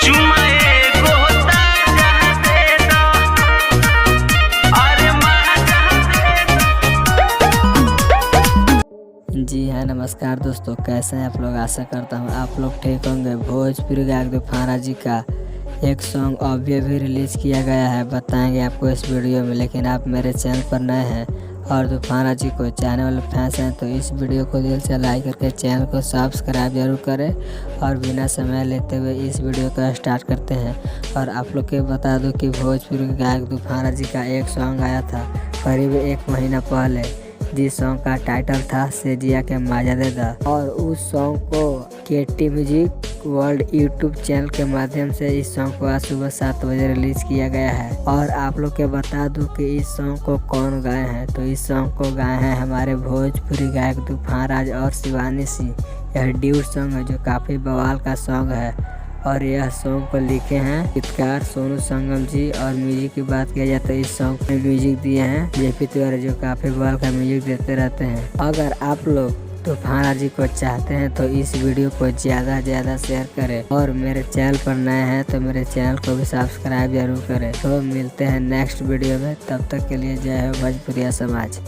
चुमा एगो ताजा दे दो, अरे माजा दे दो। जी हाँ, नमस्कार दोस्तों, कैसे हैं आप लोग। आशा करता हूँ आप लोग ठीक होंगे। भोजपुरी गायक तूफान जी का एक सॉन्ग अभी रिलीज किया गया है, बताएंगे आपको इस वीडियो में। लेकिन आप मेरे चैनल पर नए हैं और तूफान जी को चाहने वाले फैंस हैं तो इस वीडियो को दिल से लाइक करके चैनल को सब्सक्राइब जरूर करें। और बिना समय लेते हुए इस वीडियो को स्टार्ट करते हैं। और आप लोग के बता दूं कि भोजपुरी गायक तूफान जी का एक सॉन्ग आया था करीब 1 महीना पहले, जिस सॉन्ग का टाइटल था सेजिया के माजा दे दा। और उस सॉन्ग को केटी म्यूजिक वर्ल्ड यूट्यूब चैनल के माध्यम से इस सॉन्ग को आज सुबह 7 बजे रिलीज किया गया है। और आप लोग के बता दूं कि इस सॉन्ग को कौन गाए हैं, तो इस सॉन्ग को गाए हैं हमारे भोजपुरी गायक तूफान राज और शिवानी सिंह। यह ड्यूट सॉन्ग है जो काफ़ी बवाल का सॉन्ग है। और यह सॉन्ग को लिखे हैं गीतकार सोनू संगम जी। और म्यूजिक की बात किया जाए तो इस सॉन्ग में म्यूजिक दिए हैं जेपी तिवारी, जो काफ़ी बवाल का म्यूजिक देते रहते हैं। अगर आप लोग तूफान जी को चाहते हैं तो इस वीडियो को ज़्यादा से ज़्यादा शेयर करें। और मेरे चैनल पर नए हैं तो मेरे चैनल को भी सब्सक्राइब जरूर करें। तो मिलते हैं नेक्स्ट वीडियो में, तब तक के लिए जय हो भोजपुरिया समाज।